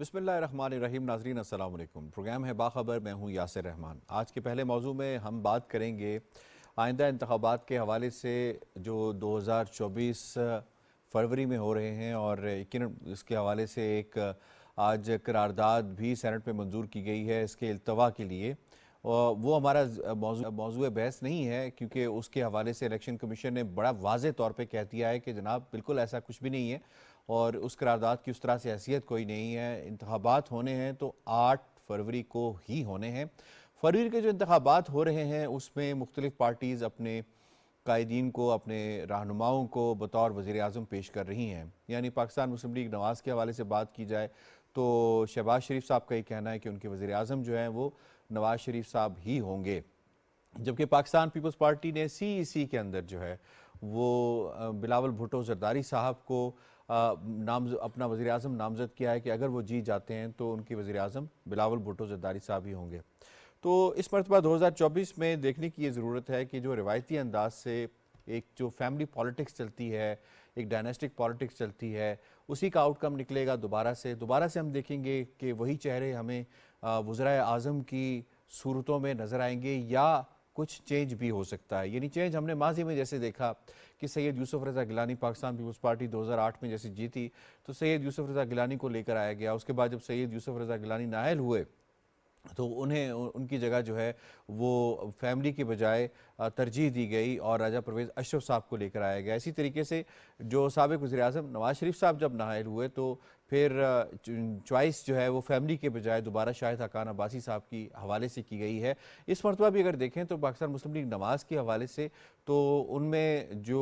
बिस्मिल्लाहिर्रहमानिर्रहीम। नाज़रीन अस्सलाम वालेकुम। प्रोग्राम है बाखबर, मैं हूँ यासिर रहमान। आज के पहले मौजू में हम बात करेंगे आइंदा इंतखाबात के हवाले से जो 2024 फरवरी में हो रहे हैं, और यकीनन इसके हवाले से एक आज करारदाद भी सेनेट में मंजूर की गई है इसके अल्तवा के लिए। और वो हमारा मौजू बहस नहीं है, क्योंकि उसके हवाले से इलेक्शन कमीशन ने बड़ा वाज़े तौर पे कह दिया है कि जनाब बिल्कुल ऐसा कुछ भी नहीं है और उस करारदाद की उस तरह से हैसियत कोई नहीं है। इंतखाबात होने हैं तो 8 फरवरी को ही होने हैं। फरवरी के जो इंतखाबात हो रहे हैं उसमें मुख्तलिफ पार्टीज़ अपने कायदीन को, अपने रहनुमाओं को बतौर वज़ीर आज़म पेश कर रही हैं। यानी पाकिस्तान मुस्लिम लीग नवाज़ के हवाले से बात की जाए तो शहबाज शरीफ साहब का ये कहना है कि उनके वज़ीर आज़म जो हैं वो नवाज़ शरीफ साहब ही होंगे, जबकि पाकिस्तान पीपल्स पार्टी ने CEC के अंदर जो है वो बिलावल भुट्टो जरदारी साहब को अपना वज़ीर आज़म नामज़द किया है कि अगर वो जीत जाते हैं तो उनके वज़ीर आज़म बिलावल भुट्टो जरदारी साहब ही होंगे। तो इस मरतबा 2024 में देखने की ये ज़रूरत है कि जो रिवायती अंदाज से एक जो फैमिली पॉलिटिक्स चलती है, एक डायनेस्टिक पॉलिटिक्स चलती है, उसी का आउटकम निकलेगा। दोबारा से हम देखेंगे कि वही चेहरे हमें वज़राए आज़म की सूरतों में नज़र आएंगे, या कुछ चेंज भी हो सकता है। यानी चेंज हमने माजी में जैसे देखा कि सैयद यूसुफ रज़ा गिलानी पाकिस्तान पीपल्स पार्टी 2008 में जैसे जीती तो सैयद यूसुफ रज़ा गिलानी को लेकर आया गया। उसके बाद जब सैयद यूसुफ रज़ा गिलानी नाअहल हुए तो उन्हें उनकी जगह जो है वो फैमिली के बजाय तरजीह दी गई और राजा परवेज़ अशरफ साहब को लेकर आया गया। इसी तरीके से जो साबिक़ वज़ीर आज़म नवाज़ शरीफ साहब जब नाअहल हुए तो फिर चॉइस जो है वो फैमिली के बजाय दोबारा शाहिद हक़ान अब्बासी साहब की हवाले से की गई है। इस मरतबा भी अगर देखें तो पाकिस्तान मुस्लिम लीग नवाज़ के हवाले से तो उनमें जो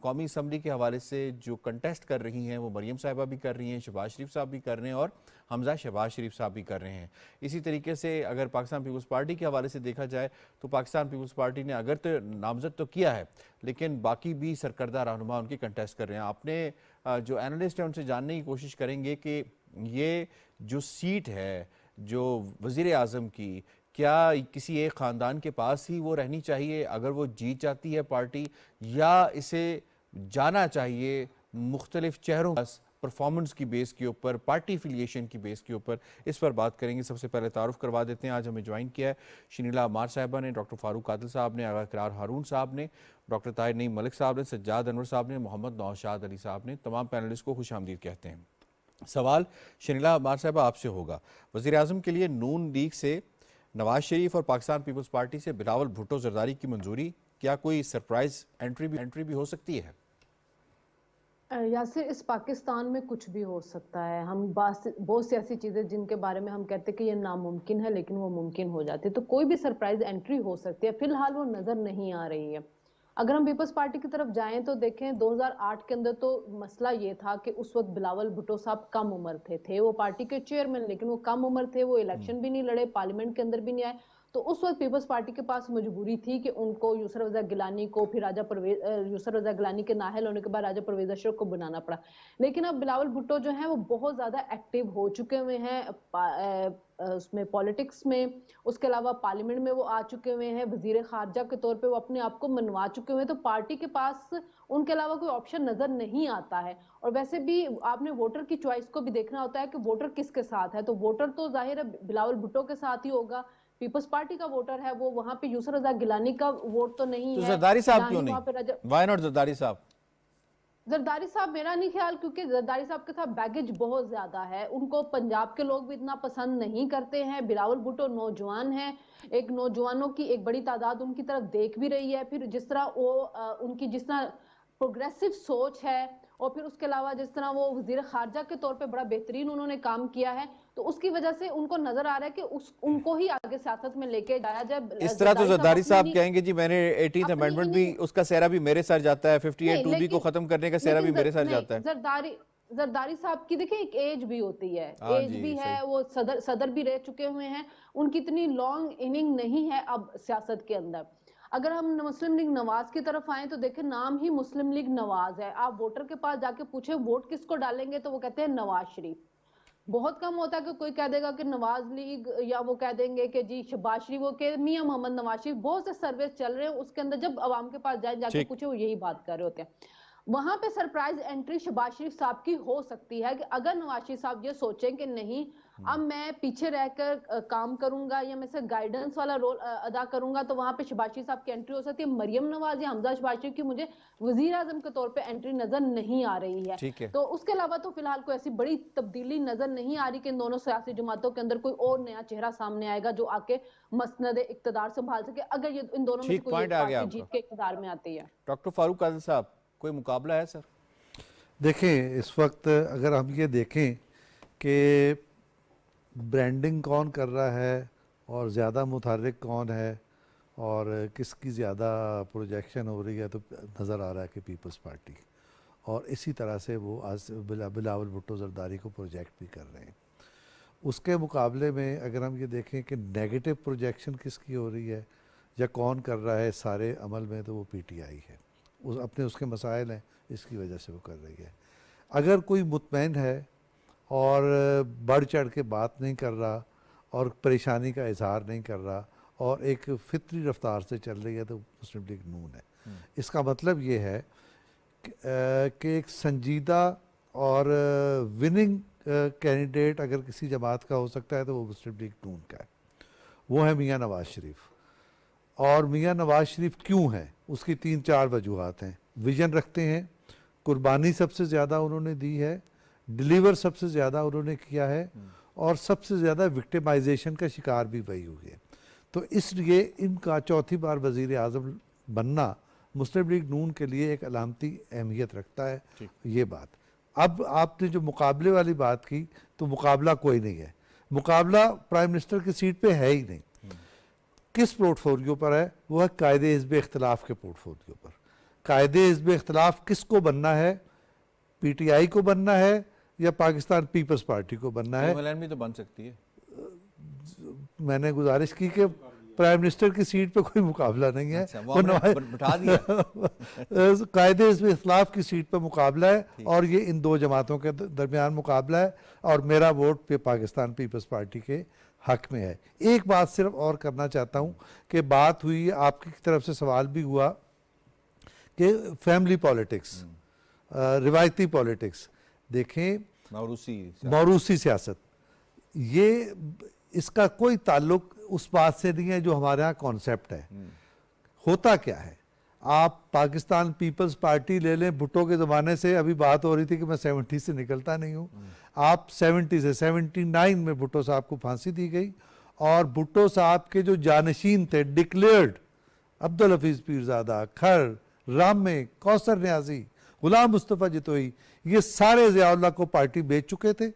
कौमी असम्बली के हवाले से जो कंटेस्ट कर रही हैं वो मरियम साहिबा भी कर रही हैं, शहबाज शरीफ साहब भी कर रहे हैं और हमजा शहबाज शरीफ साहब भी कर रहे हैं। इसी तरीके से अगर पाकिस्तान पीपल्स पार्टी के हवाले से देखा जाए तो पाकिस्तान पीपल्स पार्टी ने अगर तो नामजद तो किया है, लेकिन बाकी भी सरकर्दा रहनुमा उनकी कंटेस्ट कर रहे हैं। आपने जो एनालिस्ट हैं उनसे जानने की कोशिश करेंगे कि ये जो सीट है जो वज़ीर आज़म की, क्या किसी एक ख़ानदान के पास ही वो रहनी चाहिए अगर वो जीत जाती है पार्टी, या इसे जाना चाहिए मुख्तलिफ चेहरों परफॉर्मेंस की बेस के ऊपर, पार्टी एफिलिएशन की बेस के ऊपर? इस पर बात करेंगे। सबसे पहले तारुफ करवा देते हैं। आज हमें ज्वाइन किया है शनीला अमार साहिबा ने, डॉक्टर फारूक कादिल साहब ने, आगा करार हारून साहब ने, डॉक्टर ताहिर नईम मलिक साहब ने, सज्जाद अनवर साहब ने, मोहम्मद नौशाद अली साहब ने। तमाम पैनलिस्ट को खुश आमदीद कहते हैं। सवाल शनीला अमार साहिबा आपसे होगा, वज़ीर आज़म के लिए नून लीग से नवाज शरीफ और पाकिस्तान पीपल्स पार्टी से बिलावल भुट्टो जरदारी की मंजूरी, क्या कोई सरप्राइज एंट्री भी हो सकती है? यासिर, इस पाकिस्तान में कुछ भी हो सकता है। हम बहुत सी ऐसी चीजें जिनके बारे में हम कहते हैं कि ये नामुमकिन है, लेकिन वो मुमकिन हो जाती है। तो कोई भी सरप्राइज एंट्री हो सकती है। फिलहाल वो नजर नहीं आ रही है। अगर हम पीपल्स पार्टी की तरफ जाएं तो देखें 2008 के अंदर तो मसला ये था कि उस वक्त बिलावल भुट्टो साहब कम उम्र थे वो पार्टी के चेयरमैन, लेकिन वो कम उम्र थे, वो इलेक्शन भी नहीं लड़े, पार्लियामेंट के अंदर भी नहीं आए। तो उस वक्त पीपल्स पार्टी के पास मजबूरी थी कि उनको यूसुफ रज़ा गिलानी को, फिर यूसुफ रज़ा गिलानी के नाहल होने के बाद राजा परवेज अशरफ को बनाना पड़ा। लेकिन अब बिलावल भुट्टो जो है वो बहुत ज्यादा एक्टिव हो चुके हुए हैं उसमें पॉलिटिक्स में। उसके अलावा पार्लियामेंट में वो आ चुके हुए हैं, वजीर खारजा के तौर पे वो अपने आप को मनवा चुके हुए हैं। तो पार्टी के पास उनके अलावा कोई ऑप्शन नजर नहीं आता है। और वैसे भी आपने वोटर की चॉइस को भी देखना होता है कि वोटर किसके साथ है। तो वोटर तो जाहिर है बिलावल भुट्टो के साथ ही होगा। पीपल्स पार्टी का वोटर है वो, वहां पे यूसुफ रज़ा गिलानी का वोट तो नहीं तो है, जरदारी साहब ना क्यों ही नहीं? वहां पे राजा वाई नॉट जरदारी साहब? जरदारी साहब। मेरा नहीं ख्याल, क्योंकि जरदारी साहब के साथ बैगेज बहुत ज्यादा है। उनको पंजाब के लोग भी इतना पसंद नहीं करते हैं। बिलावल भुट्टो नौजवान है, एक नौजवानों की एक बड़ी तादाद उनकी तरफ देख भी रही है। फिर जिस तरह वो उनकी जिस तरह प्रोग्रेसिव सोच है, और फिर उसके अलावा जिस तरह वो वजीर खारजा के तौर पे बड़ा बेहतरीन उन्होंने काम किया है, तो उसकी वजह से उनको नजर आ रहा है कि उनको ही आगे सियासत में लेके जाया जाए। इस तरह तो जरदारी साहब जरदारी साहब कहेंगे जी मैंने 18th अपनी अमेंडमेंट भी, इनिंग उसका सेहरा भी मेरे सर जाता है, 58 नहीं, 2B को खत्म करने का सेहरा भी मेरे सर नहीं, जाता है। जरदारी साहब की देखिए एक एज भी होती है, हाँ एज जी भी है, सही। वो सदर भी रह चुके हुए हैं। उनकी इतनी लॉन्ग इनिंग नहीं है अब सियासत के अंदर। अगर हम मुस्लिम लीग नवाज की तरफ आए तो देखें नाम ही मुस्लिम लीग नवाज है। आप वोटर के पास जाके पूछे वोट किसको डालेंगे तो वो कहते हैं नवाज शरीफ। बहुत कम होता है कि कोई कह देगा कि नवाज लीग, या वो कह देंगे कि जी शहबाज शरीफ, वो के मियां मोहम्मद नवाज शरीफ। बहुत से सर्वे चल रहे हैं उसके अंदर, जब अवाम के पास जाए जाके ठीक। पूछे वो यही बात कर रहे होते हैं। वहां पे सरप्राइज एंट्री शहबाज शरीफ साहब की हो सकती है कि अगर नवाज शरीफ साहब ये सोचें कि नहीं अब मैं पीछे रहकर काम करूंगा या मैं सिर्फ गाइडेंस वाला रोल अदा करूंगा, तो वहां पे शहबाज शरीफ साहब की एंट्री हो सकती है। मरियम नवाज या हमजा शहबाज शरीफ की मुझे वजीर आजम के तौर पे एंट्री नजर नहीं आ रही है। ठीक है। तो उसके अलावा तो फिलहाल कोई ऐसी बड़ी तब्दीली नजर नहीं आ रही कि इन दोनों सियासी जमातों के अंदर कोई और नया चेहरा सामने आएगा जो आके मसनद इक्तदार संभाल सके, अगर ये इन दोनों में से ठीक कोई एक पॉइंट आ गया पार्टी आपका। जीत के इक्तदार में आती है। डॉक्टर फारूक कादिर साहब, कोई मुकाबला है सर? देखें, इस वक्त अगर हम ये देखें कि ब्रांडिंग कौन कर रहा है और ज़्यादा मुतहर्रिक कौन है और किसकी ज़्यादा प्रोजेक्शन हो रही है, तो नज़र आ रहा है कि पीपल्स पार्टी, और इसी तरह से वो आज बिलावल भुट्टो जरदारी को प्रोजेक्ट भी कर रहे हैं। उसके मुकाबले में अगर हम ये देखें कि नेगेटिव प्रोजेक्शन किसकी हो रही है या कौन कर रहा है सारे अमल में, तो वो पीटीआई है। उस अपने उसके मसाइल हैं, इसकी वजह से वो कर रही है। अगर कोई मुतमईन है और बढ़ चढ़ के बात नहीं कर रहा और परेशानी का इजहार नहीं कर रहा और एक फितरी रफ्तार से चल रही है, तो मुस्लिम लीग नून है। इसका मतलब ये है कि एक संजीदा और विनिंग कैंडिडेट अगर किसी जमात का हो सकता है तो वो मुस्लिम लीग नून का है, वो है मियाँ नवाज शरीफ। और मियाँ नवाज शरीफ क्यों है, उसकी 3-4 वजूहात हैं। विजन रखते हैं, कुर्बानी सबसे ज़्यादा उन्होंने दी है, डिलीवर सबसे ज़्यादा उन्होंने किया है, और सबसे ज़्यादा विक्टिमाइजेशन का शिकार भी वही हुए। तो इसलिए इनका चौथी बार वज़ीर आज़म बनना मुस्लिम लीग नून के लिए एक अलामती अहमियत रखता है। ये बात। अब आपने जो मुकाबले वाली बात की, तो मुकाबला कोई नहीं है। मुकाबला प्राइम मिनिस्टर की सीट पे है ही नहीं। किस पोर्टफोलियो पर है? वो है कायदे हिज़्ब इख्तिलाफ के पोर्टफोलियो पर। कायदे हिज़्ब इख्तिलाफ किसको बनना है? पीटीआई को बनना है या पाकिस्तान पीपल्स पार्टी को बनना है? पीएमएलएन भी तो बन सकती है। मैंने गुजारिश की कि प्राइम मिनिस्टर की सीट पे कोई मुकाबला नहीं है। अच्छा, वो आपने बिठा दिया। कायदे हिज़्ब इख्तिलाफ की सीट पे मुकाबला है और ये इन दो जमातों के दरमियान मुकाबला है, और मेरा वोट पे पाकिस्तान पीपल्स पार्टी के हक में है। एक बात सिर्फ और करना चाहता हूँ कि बात हुई, आपकी तरफ से सवाल भी हुआ कि फैमिली पॉलिटिक्स, रिवायती पॉलिटिक्स। देखें, मौरूसी सियासत, ये इसका कोई ताल्लुक उस बात से नहीं है जो हमारे यहाँ कॉन्सेप्ट है। होता क्या है, आप पाकिस्तान पीपल्स पार्टी ले लें, भुट्टो के ज़माने से अभी बात हो रही थी कि मैं 70 से निकलता नहीं हूँ। आप 70 से 79 में भुट्टो साहब को फांसी दी गई, और भुट्टो साहब के जो जानशीन थे डिक्लेयर्ड, अब्दुल हफीज़ पीरज़ादा, खर, रामे, कौसर न्याजी, गुलाम मुस्तफ़ा जितोई, ये सारे ज़ियाउल्लाह को पार्टी बेच चुके थे।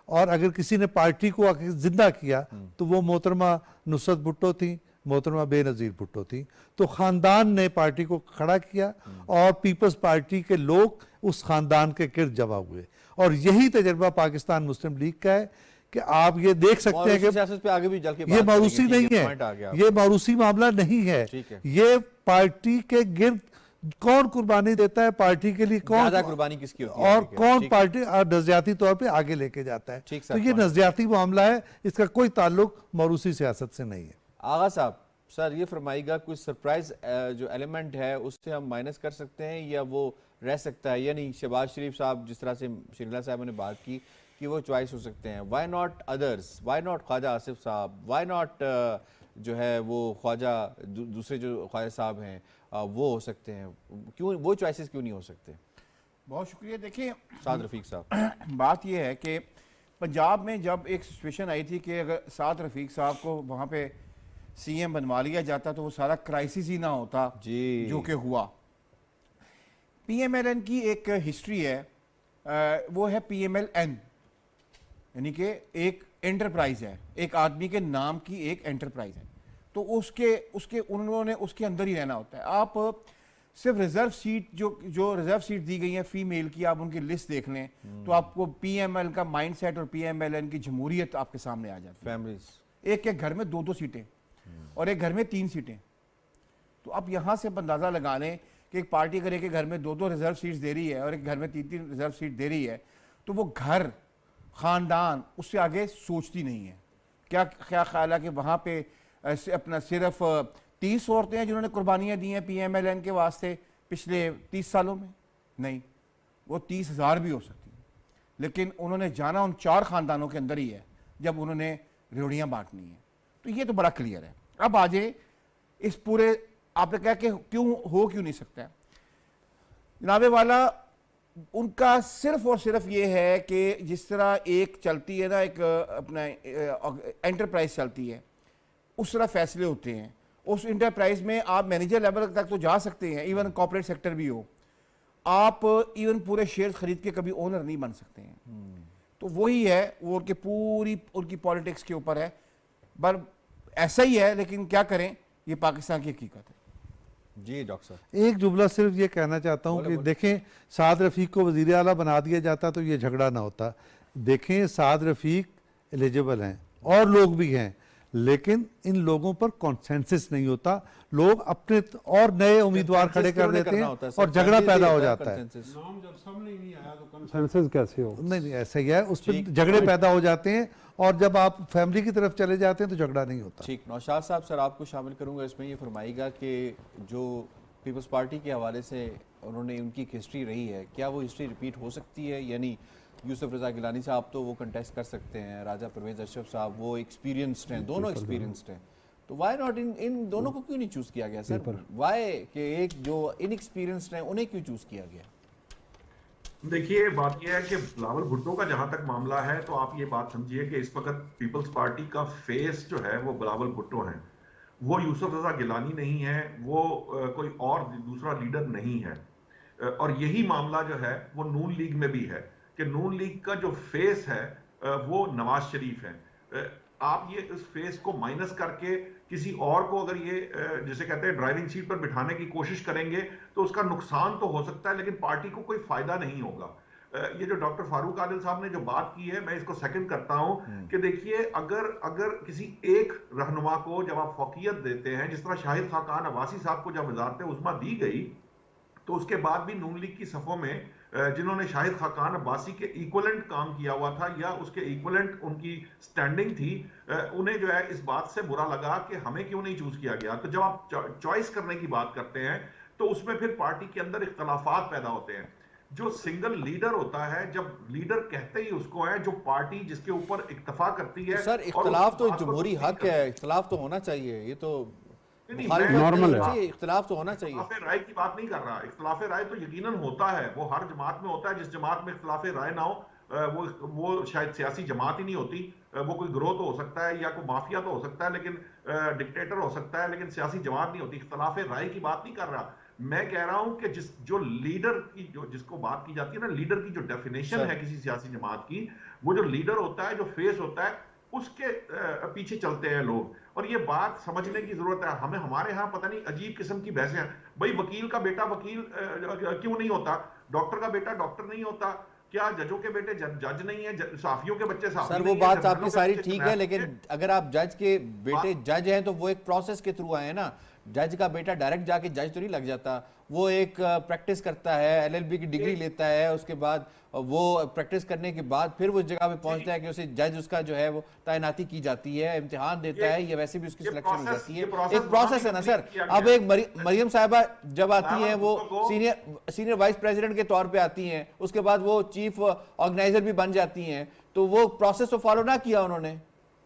और अगर किसी ने पार्टी को आके जिंदा किया तो वो मोहतरमा नुसरत भुट्टो थी, मोहतरमा बेनज़ीर भुट्टो थी। तो ख़ानदान ने पार्टी को खड़ा किया और पीपल्स पार्टी के लोग उस ख़ानदान के गिर्द जमा हुए। और यही तजर्बा पाकिस्तान मुस्लिम लीग का है कि आप ये देख सकते हैं कि पे आगे भी जल के ये मौरूसी नहीं है, ये मौरूसी मामला नहीं है। ये पार्टी के गिर्द कौन कुर्बानी देता है पार्टी के लिए, कौन ज्यादा कुर्बानी किसकी होती है, और कौन पार्टी नजरियाती तौर पे आगे लेके जाता है। तो ये नजरियाती मामला है, इसका कोई ताल्लुक मौरूसी सियासत से नहीं है। आगा साहब, सर ये फरमाइएगा, कोई सरप्राइज जो एलिमेंट है उससे हम माइनस कर सकते हैं या वो रह सकता है? यानी शहबाज शरीफ साहब, जिस तरह से शरीला साहब ने बात की कि वो चॉइस हो सकते हैं, why not others, why not Khawaja Asif साहब, वाई नॉट जो है वो ख्वाजा दूसरे जो ख्वाजा साहब हैं वो हो सकते हैं, क्यों वो चॉइसेस क्यों नहीं हो सकते? बहुत शुक्रिया। देखिए साद रफीक साहब, बात यह है कि पंजाब में जब एक सिचुएशन आई थी कि अगर साद रफीक साहब को वहाँ पे सीएम बनवा लिया जाता तो वो सारा क्राइसिस ही ना होता जी, जो कि हुआ। पीएमएलएन की एक हिस्ट्री है, वो है पीएमएलएन, यानी कि एक एंटरप्राइज है, एक आदमी के नाम की एक एंटरप्राइज है। तो उसके उन्होंने उसके अंदर ही रहना होता है। आप सिर्फ रिजर्व सीट जो रिजर्व सीट दी गई है फीमेल की, आप उनकी लिस्ट देख लें तो आपको पीएमएल का माइंडसेट और पीएमएलएन की जमहूरियत आपके सामने आ जाती है। फैमिलीज, एक एक घर में 2-2 सीटें और एक घर में 3 सीटें। तो आप यहाँ से अंदाजा लगा लें कि एक पार्टी अगर एक घर में 2-2 रिजर्व सीट्स दे रही है और एक घर में 3-3 रिजर्व सीट दे रही है, तो वो घर, खानदान उससे आगे सोचती नहीं है। क्या ख्याल है कि वहाँ पे अपना सिर्फ 30 औरतें हैं जिन्होंने कुर्बानियाँ दी हैं पीएमएलएन के वास्ते पिछले 30 सालों में? नहीं, वो 30,000 भी हो सकती है, लेकिन उन्होंने जाना उन 4 खानदानों के अंदर ही है जब उन्होंने रेवड़ियाँ बांटनी है। तो ये तो बड़ा क्लियर है। अब आ जाए इस पूरे, आपने कहा कि क्यों नहीं सकता है जनाबे वाला, उनका सिर्फ और सिर्फ ये है कि जिस तरह एक चलती है ना, एक अपना एंटरप्राइज चलती है, उस तरह फैसले होते हैं। उस इंटरप्राइज में आप मैनेजर लेवल तक तो जा सकते हैं, इवन कॉर्पोरेट सेक्टर भी हो, आप इवन पूरे शेयर खरीद के कभी ओनर नहीं बन सकते हैं। तो वही है, वो उनके पूरी उनकी पॉलिटिक्स के ऊपर है। पर ऐसा ही है, लेकिन क्या करें, ये पाकिस्तान की हकीकत है। जी डॉक्टर साहब, एक जुमला सिर्फ ये कहना चाहता हूँ कि देखें, साद रफ़ीक को वज़ीर आला बना दिया जाता तो ये झगड़ा ना होता। देखें, साद रफ़ीक एलिजिबल हैं और लोग भी हैं, लेकिन इन लोगों पर कॉन्सेंसस नहीं होता, लोग अपने और नए उम्मीदवार खड़े कर देते हैं और झगड़ा पैदा हो जाता है। नाम जब सामने ही नहीं आया तो कंसेंसस कैसे हो? नहीं, ऐसा ही है, उस पर झगड़े पैदा हो जाते हैं और जब आप फैमिली की तरफ चले जाते हैं तो झगड़ा नहीं होता। ठीक, नौशाद साहब, सर आपको शामिल करूंगा इसमें। ये फरमाइएगा कि जो पीपल्स पार्टी के हवाले से उन्होंने उनकी एक हिस्ट्री रही है, क्या वो हिस्ट्री रिपीट हो सकती है? यानी यूसुफ रज़ा गिलानी साहब तो वो कंटेस्ट कर सकते हैं, राजा परवेज़ अशरफ साहब वो एक्सपीरियंस्ड हैं, दोनों एक्सपीरियंस्ड हैं, तो वाई नॉट इन दोनों को क्यों नहीं चूज़ किया गया सर? वाई कि एक जो इनएक्सपीरियंस्ड हैं उन्हें क्यों चूज़ किया गया? देखिए, बात यह है कि बिलावल भुट्टो का जहां तक मामला है, तो आप ये बात समझिए कि इस वक्त पीपल्स पार्टी का फेस जो है वो बिलावल भुट्टो है, वो यूसुफ रज़ा गिलानी नहीं है, वो कोई और दूसरा लीडर नहीं है। और यही मामला जो है वो नून लीग में भी है कि नून लीग का जो फेस है वो नवाज शरीफ है। आप ये इस फेस को माइनस करके किसी और को अगर ये जिसे कहते हैं ड्राइविंग सीट पर बिठाने की कोशिश करेंगे तो उसका नुकसान तो हो सकता है, लेकिन पार्टी को कोई फायदा नहीं होगा। ये जो डॉक्टर फारूक आदिल साहब ने जो बात की है, मैं इसको सेकंड करता हूं कि देखिए, अगर किसी एक रहनुमा को जब आप फौकियत देते हैं, जिस तरह शाहिद खाकान अब्बासी साहब को जब वजारत उज़्मा दी गई, तो उसके बाद भी नून लीग की सफ़ों में जिन्होंने शाहिद खाकान अब्बासी के इक्वलेंट काम किया हुआ था या उसके इक्वलेंट उनकी स्टैंडिंग थी, उन्हें जो है इस बात से बुरा लगा कि हमें क्यों नहीं चूज किया गया। तो जब आप चॉइस करने की बात करते हैं तो उसमें फिर पार्टी के अंदर इख्तलाफात पैदा होते हैं। जो सिंगल लीडर होता है, जब लीडर कहते ही उसको है, जो पार्टी जिसके ऊपर इक्तफा करती है। सर इख्तलाफ तो जमहूरी हक है, इख्तलाफ तो होना चाहिए, ये तो नॉर्मल है, इख्तलाफ तो होना चाहिए। इख्तिलाफ राय की बात नहीं कर रहा, इख्तिलाफ राय तो यकीनन होता है, वो हर जमात में होता है। जिस जमात में इख्तिलाफ राय ना हो वो शायद सियासी जमात ही नहीं होती। वो कोई ग्रोथ हो सकता है या कोई माफिया तो हो सकता है, लेकिन डिक्टेटर हो सकता है, लेकिन सियासी जमात नहीं होती। इख्तिलाफ राय की बात नहीं कर रहा, मैं कह रहा हूं कि जो लीडर की जिसको बात की जाती है ना, लीडर की जो डेफिनेशन है किसी सियासी जमात की, वो जो लीडर होता है, जो फेस होता है, उसके पीछे चलते हैं लोग। और ये बात समझने की जरूरत है। हमें हमारे यहाँ पता नहीं अजीब किस्म की बहसें हैं। भाई, वकील का बेटा वकील क्यों नहीं होता? डॉक्टर का बेटा डॉक्टर नहीं होता? क्या जजों के बेटे जज नहीं है? साफियों के बच्चे साफी सर नहीं वो है? बात आपकी सारी बच्चे ठीक है, लेकिन अगर आप जज के बेटे जज हैं तो वो एक प्रोसेस के थ्रू आए हैं ना। जज का बेटा डायरेक्ट जाके जज तो नहीं लग जाता, वो एक प्रैक्टिस करता है, एलएलबी की डिग्री लेता है, उसके बाद वो प्रैक्टिस करने के बाद फिर वो जगह पे पहुंचता है कि उसे जज उसका जो है वो तैनाती की जाती है, इम्तिहान देता है, या वैसे भी उसकी सिलेक्शन हो जाती है। एक प्रोसेस है ना सर। अब एक मरियम साहिबा जब आती हैं, वो सीनियर वाइस प्रेसिडेंट के तौर पे आती हैं, उसके बाद वो चीफ ऑर्गेनाइजर भी बन जाती हैं, तो वो प्रोसेस तो फॉलो ना किया उन्होंने।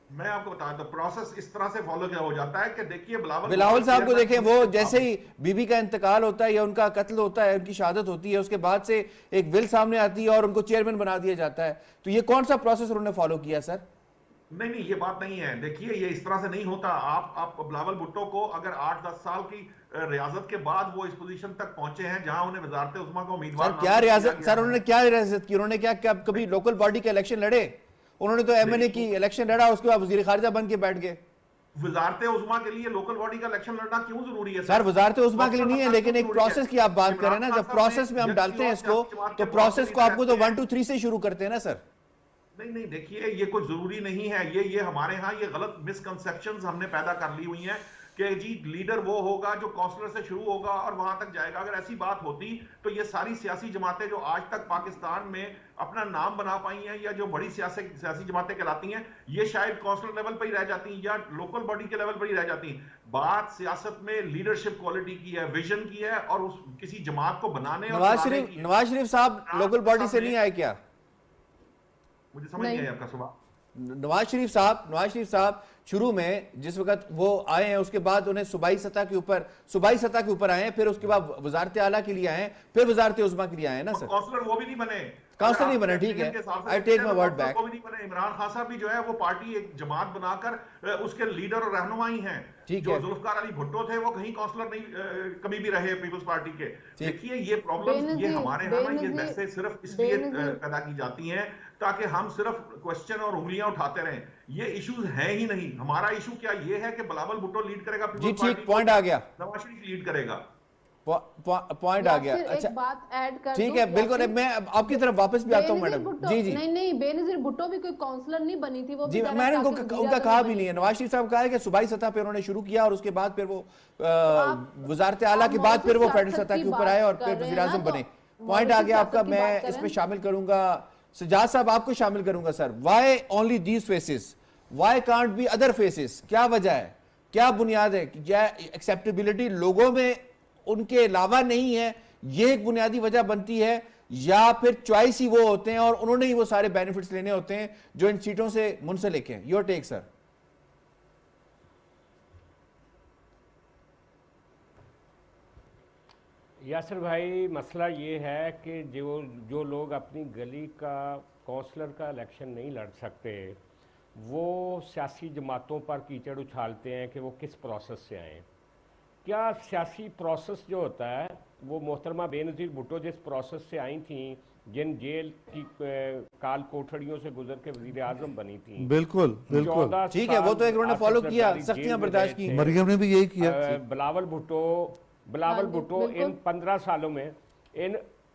मैं आपको बता दूं, प्रोसेस इस तरह से फॉलो हो जाता है कि देखिए, बिलावल साहब को देखें, वो जैसे ही बीबी का इंतकाल होता है या उनका कत्ल होता है, उनकी शहादत होती है, उसके बाद से एक विल सामने आती है और उनको चेयरमैन बना दिया जाता है। तो ये कौन सा प्रोसेस उन्होंने फॉलो किया सर? नहीं, ये बात नहीं है। देखिए, ये इस तरह से नहीं होता। आप बिलावल भुट्टो को अगर 8-10 साल की रियासत के बाद वो इस पोजीशन तक पहुंचे हैं जहां उन्हें वजारत उज़्मा का उम्मीदवार क्या रियासत सर, उन्होंने क्या रियासत की? उन्होंने क्या कभी लोकल बॉडी के इलेक्शन लड़े? उन्होंने तो एमएनए की इलेक्शन लड़ा, उसके बाद वजीर खारिजा बन के बैठ गए। वजारत उज़्मा के लिए लोकल बॉडी का इलेक्शन लड़ना क्यों जरूरी है सर? वजारत उज़्मा के लिए नहीं है, लेकिन एक प्रोसेस की आप बात करें ना, जब प्रोसेस में हम डालते हैं इसको, तो प्रोसेस को आपको तो 1 2 3 से शुरू करते हैं ना सर। नहीं, देखिए, ये कोई जरूरी नहीं है। ये हमारे यहाँ ये गलत मिसकंसेप्शंस हमने पैदा कर ली हुई हैं कि जी लीडर वो होगा जो काउंसलर से शुरू होगा और वहां तक जाएगा। अगर ऐसी बात होती तो ये सारी सियासी जमातें जो आज तक पाकिस्तान में अपना नाम बना पाई हैं या जो बड़ी सियासी जमातें कहलाती हैं, ये शायद काउंसलर लेवल पर ही रह जाती हैं या लोकल बॉडी के लेवल पर ही रह जाती हैं। बात सियासत में लीडरशिप क्वालिटी की है, विजन की है और उस किसी जमात को बनाने और चलाने की है। नवाज शरीफ साहब लोकल बॉडी से नहीं आए क्या? मुझे समझ नहीं आया आपका सवाल। नवाज शरीफ साहब शुरू में जिस वक्त वो आए हैं उसके बाद उन्हें सूबाई सतह के ऊपर आए हैं, फिर उसके बाद वजारत आला के लिए आए हैं, फिर वजारत उज़्मा के लिए आए हैं ना सर। काउंसलर वो भी नहीं बने, काउंसलर नहीं बने, ठीक है, I take my word back. Imran Khan साहब भी जो है वो पार्टी एक जमात बनाकर उसके लीडर और रहनुमाई हैं। ठीक जो है। जुल्फकार अली भुट्टो थे वो कहीं काउंसलर नहीं कभी भी रहे पीपल्स पार्टी के। देखिए ये प्रॉब्लम ये हमारे यहाँ ना ये वैसे सिर्फ इसलिए पैदा की जाती हैं ताकि हम सिर्फ क्वेश्चन और उंगलियां उठाते रहें। ये इश्यूज हैं ही नहीं। हमारा इशू क्या ये है कि बिलावल भुट्टो लीड करेगा जी, ठीक, पॉइंट आ गया, नवाज शरीफ लीड करेगा, पॉइंट आ गया। अच्छा, एक बात ऐड कर ठीक दूं, है, बिल्कुल, मैं आपकी तरफ वापस भी आता हूँ मैडम। जी जी नहीं, बेनजीर भुट्टो भी कोई काउंसलर नहीं बनी थी, वो जी, मैंने उनका कहा भी नहीं है। नवाज शरीफ साहब कहा है कि सूबाई सतह पे उन्होंने शुरू किया और उसके बाद फिर वो वजारत आला के बाद फिर वो फेडरल सतह के ऊपर आए और फिर वज़ीर आज़म बने। पॉइंट आ गया आपका। मैं इसमें शामिल करूंगा सजाद साहब, आपको शामिल करूंगा sir. Why only these faces, why can't be other faces? क्या वजह है, क्या बुनियाद है? क्या एक्सेप्टेबिलिटी लोगों में उनके अलावा नहीं है, ये एक बुनियादी वजह बनती है, या फिर चॉइस ही वो होते हैं और उन्होंने ही वो सारे बेनिफिट्स लेने होते हैं जो इन सीटों से मुंसलिक हैं? Your take sir. यासिर भाई, मसला ये है कि जो लोग अपनी गली का काउंसलर का इलेक्शन नहीं लड़ सकते, वो सियासी जमातों पर कीचड़ उछालते हैं कि वो किस प्रोसेस से आए। क्या सियासी प्रोसेस जो होता है वो मोहतरमा बेनज़ीर भुट्टो जिस प्रोसेस से आई थी, जिन जेल की काल कोठड़ियों से गुजर के वज़ीर आज़म बनी थी, बिल्कुल बिल्कुल ठीक है, वो तो एक उन्होंने फॉलो किया, सख्तियां बर्दाश्त की। मरियम ने भी यही किया। बिलावल भुट्टो इन 15 सालों में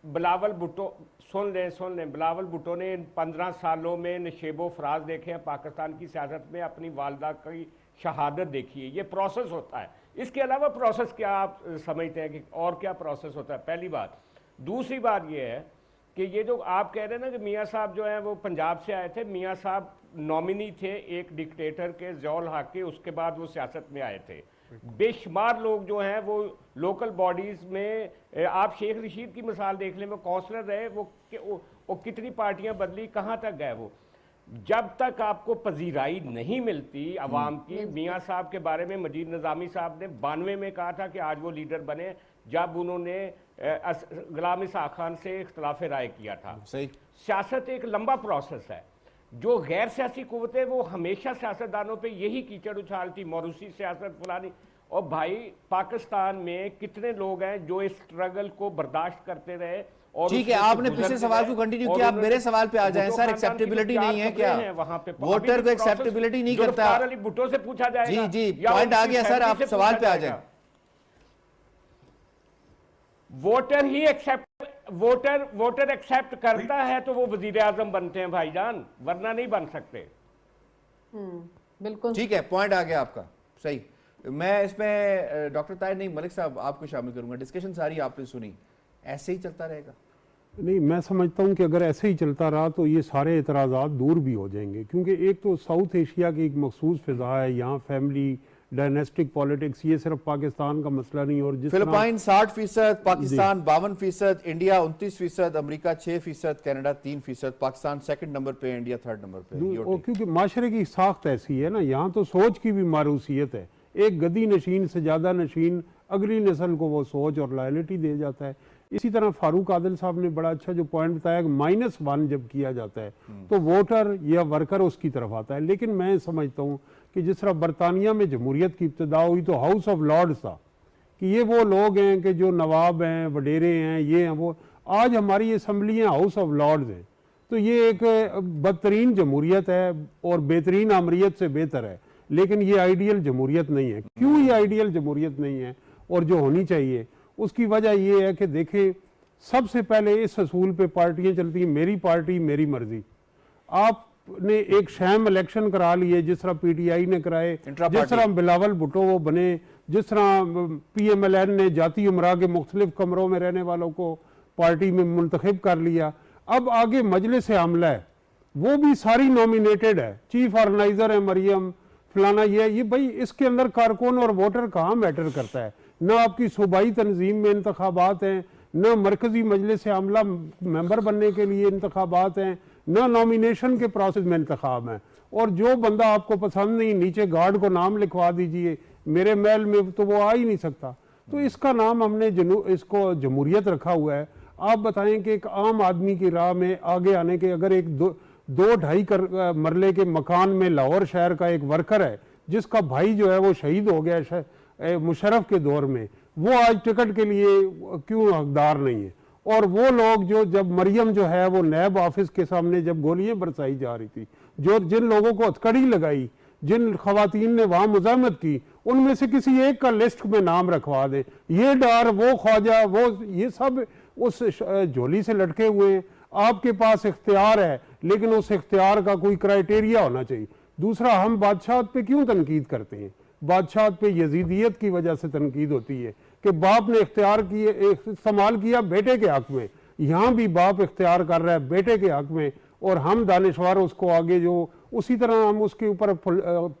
बिलावल भुट्टो सुन लें, बिलावल भुट्टो ने इन 15 सालों में नशेबो फराज देखे हैं पाकिस्तान की सियासत में, अपनी वालदा की शहादत देखी है। ये प्रोसेस होता है। इसके अलावा प्रोसेस क्या आप समझते हैं कि और क्या प्रोसेस होता है? पहली बात। दूसरी बात ये है कि ये जो आप कह रहे हैं ना कि मियाँ साहब जो है वो पंजाब से आए थे, मियाँ साहब नॉमिनी थे एक डिक्टेटर के, ज़ियाउल हक के, उसके बाद वो सियासत में आए थे। बेशुमार लोग जो हैं वो लोकल बॉडीज़ में, आप शेख रशीद की मिसाल देख लें, वो काउंसलर रहे, वो कितनी पार्टियां बदली, कहाँ तक गए वो। जब तक आपको पजीराई नहीं मिलती अवाम की, मियाँ साहब के बारे में मजीद निज़ामी साहब ने 92 में कहा था कि आज वो लीडर बने जब उन्होंने गुलाम इसहाक खान से इख्तिलाफ राय किया था। सही। सियासत एक लंबा प्रोसेस है। जो गैर सियासी कुव्वतें वो हमेशा सियासतदानों पे यही कीचड़ उछालती, मौरूसी सियासत फलानी। और भाई पाकिस्तान में कितने लोग हैं जो इस स्ट्रगल को बर्दाश्त करते रहे। और ठीक है, आपने पिछले सवाल को कंटिन्यू किया, आप मेरे सवाल पे आ जाएं सर। एक्सेप्टेबिलिटी नहीं है क्या? वहां पे वोटर को एक्सेप्टेबिलिटी नहीं करता। अली भुट्टो से पूछा जाएगा। जी, पॉइंट आ गया सर, आप सवाल पे आ जाएं। वोटर ही वोटर एक्सेप्ट करता है तो वो वजीर आजम बनते हैं भाईजान, वरना नहीं बन सकते। बिल्कुल ठीक है, पॉइंट आ गया आपका। सही। मैं इसमें डॉक्टर ताहिर नहीं, मलिक साहब आपको शामिल करूंगा। डिस्कशन सारी आपने सुनी, ऐसे ही चलता रहेगा? नहीं, मैं समझता हूँ कि अगर ऐसे ही चलता रहा तो ये सारे एतराज़ात दूर भी हो जाएंगे, क्योंकि एक तो साउथ एशिया की एक मखसूस फ़िज़ा है, यहाँ फैमिली डायनेस्टिक पॉलिटिक्स, ये सिर्फ पाकिस्तान का मसला नहीं। और जिस Philippine 60%, Pakistan 52%, India 29%, America 6%, Canada 3%, Pakistan second number पे, इंडिया थर्ड नंबर पे। क्योंकि माशरे की साख्त ऐसी है ना, यहाँ तो सोच की भी मारूसियत है। एक गदी नशीन से ज़्यादा नशीन अगली नस्ल को वो सोच और लॉयल्टी दे जाता है। इसी तरह फारूक आदिल साहब ने बड़ा अच्छा जो पॉइंट बताया कि -1 जब किया जाता है तो वोटर या वर्कर उसकी तरफ आता है। लेकिन मैं समझता हूँ कि जिस तरह बरतानिया में जमहूरियत की इब्तदा हुई तो हाउस ऑफ लॉर्ड्स था, कि ये वो लोग हैं कि जो नवाब हैं, वडेरे हैं, ये हैं वो। आज हमारी असम्बलियाँ हाउस ऑफ लॉर्ड्स हैं, तो ये एक बदतरीन जमहूरियत है और बेहतरीन आमरीत से बेहतर है, लेकिन ये आइडियल जमहूरियत नहीं है। क्यों ये आइडियल जमहूरियत नहीं है और जो होनी चाहिए? उसकी वजह यह है कि देखें, सबसे पहले इस असूल पे पार्टियां चलती हैं, मेरी पार्टी मेरी मर्जी। आप ने एक शैम इलेक्शन करा लिए जिस तरह पीटीआई ने कराए, इंट्रा जिस तरह बिलावल भुट्टो वो बने, जिस तरह पीएमएलएन ने जाती उमरा के मुख्तलिफ कमरों में रहने वालों को पार्टी में मुंतखब कर लिया। अब आगे मजलिस आमला है, वो भी सारी नॉमिनेटेड है, चीफ ऑर्गेनाइजर है मरियम फलाना ये भाई इसके अंदर कारकुन और वोटर कहाँ मैटर करता है? ना आपकी सूबाई तंजीम में इंतखाबात हैं, न मरकजी मजलिस आमला मेंबर बनने के लिए इंतखाबात हैं, न नॉमिनेशन के प्रोसेस में इंतखाब हैं। और जो बंदा आपको पसंद नहीं, नीचे गार्ड को नाम लिखवा दीजिए, मेरे महल में तो वो आ ही नहीं सकता। तो इसका नाम हमने इसको जमहूरियत रखा हुआ है। आप बताएं कि एक आम आदमी की राह में आगे आने के, अगर एक दो ढाई मरले के मकान में लाहौर शहर का एक वर्कर है जिसका भाई जो है वो शहीद हो गया मुशर्रफ के दौर में, वो आज टिकट के लिए क्यों हकदार नहीं है? और वो लोग जो जब मरियम जो है वो नैब ऑफिस के सामने जब गोलियां बरसाई जा रही थी, जो जिन लोगों को हथकड़ी लगाई, जिन खवातीन ने वहां मुजामत की, उनमें से किसी एक का लिस्ट में नाम रखवा दे। ये डार, वो ख्वाजा, वो ये सब उस झोली से लटके हुए हैं। आपके पास इख्तियार है, लेकिन उस इख्तियार का कोई क्राइटेरिया होना चाहिए। दूसरा, हम बादशाहत पे क्यों तनकीद करते हैं? बादशाहत पे यजीदियत की वजह से तनकीद होती है कि बाप ने इख्तियार किए इस्तेमाल किया बेटे के हक में। यहाँ भी बाप इख्तियार कर रहा है बेटे के हक में, और हम दानिशवार उसको आगे जो उसी तरह हम उसके ऊपर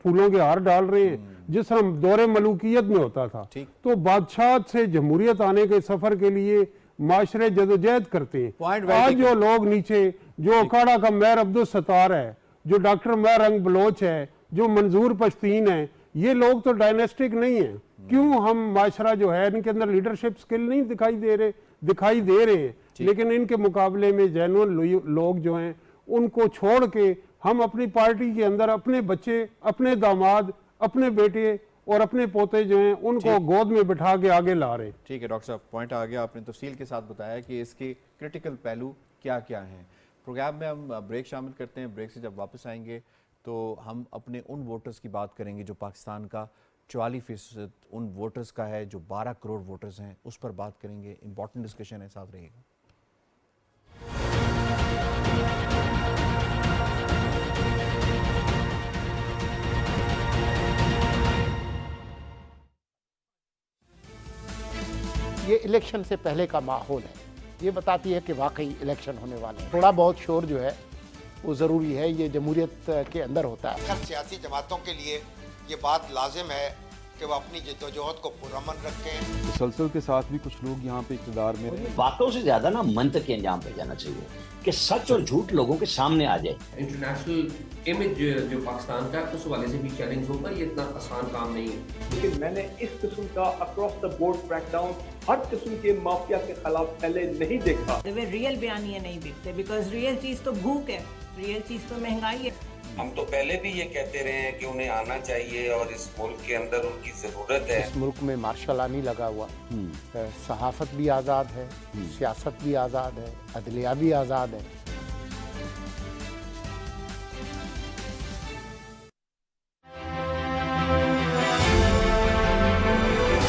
फूलों के हार डाल रहे हैं जिस तरह दौरे मलूकियत में होता था। तो बादशाहत से जमहूरियत आने के सफर के लिए माशरे जदोजहद करते हैं। आज जो लोग नीचे, जो अखाड़ा का मेयर अब्दुल सत्तार है, जो डॉक्टर मेयर रंग बलोच है, जो मंजूर पश्तीन है, ये लोग तो डायनेस्टिक नहीं है। क्यों हम माशरा जो है इनके अंदर लीडरशिप स्किल नहीं दिखाई दे रहे, लेकिन इनके मुकाबले में जेन्युइन लोग जो हैं उनको छोड़ के हम अपनी पार्टी के अंदर अपने बच्चे, अपने दामाद, अपने बेटे और अपने पोते जो हैं उनको गोद में बिठा के आगे ला रहे हैं। ठीक है डॉक्टर साहब, पॉइंट आ गया। आपने तफसील के साथ बताया कि इसके क्रिटिकल पहलू क्या क्या हैं। प्रोग्राम में हम ब्रेक शामिल करते हैं। ब्रेक से जब वापस आएंगे तो हम अपने उन वोटर्स की बात करेंगे जो पाकिस्तान का 44% उन वोटर्स का है जो 12 करोड़ वोटर्स हैं, उस पर बात करेंगे। इंपॉर्टेंट डिस्कशन है, साथ रहिएगा। ये इलेक्शन से पहले का माहौल है, ये बताती है कि वाकई इलेक्शन होने वाले हैं। थोड़ा बहुत शोर जो है वो ज़रूरी है, ये जमहूरियत के अंदर होता है। हर सियासी जमातों के लिए ये बात लाजिम है कि वो अपनी जद्दोजहद को पुरअमन रखें। तसलसल के साथ भी कुछ लोग यहाँ पे इक़्तिदार में रहे। बातों से ज्यादा ना मंतक के अंजाम पे जाना चाहिए कि सच और झूठ लोगों के सामने आ जाए। इंटरनेशनल इमेज जो पाकिस्तान का उस हवाले से भी चैलेंज होगा, ये इतना आसान काम नहीं है। लेकिन मैंने इस किस्म का अक्रॉस द बोर्ड क्रैकडाउन हर किस्म के माफिया के खिलाफ पहले नहीं देखा। रियल बयानियां नहीं दिखते, बिकॉज रियल चीज तो भूख है, रियल चीज तो महंगाई है। हम तो पहले भी ये कहते रहे हैं कि उन्हें आना चाहिए और इस मुल्क के अंदर उनकी जरूरत है। इस मुल्क में मार्शल लॉ नहीं लगा हुआ, सहाफत भी आज़ाद है, सियासत भी आज़ाद है, अदलिया भी आज़ाद है।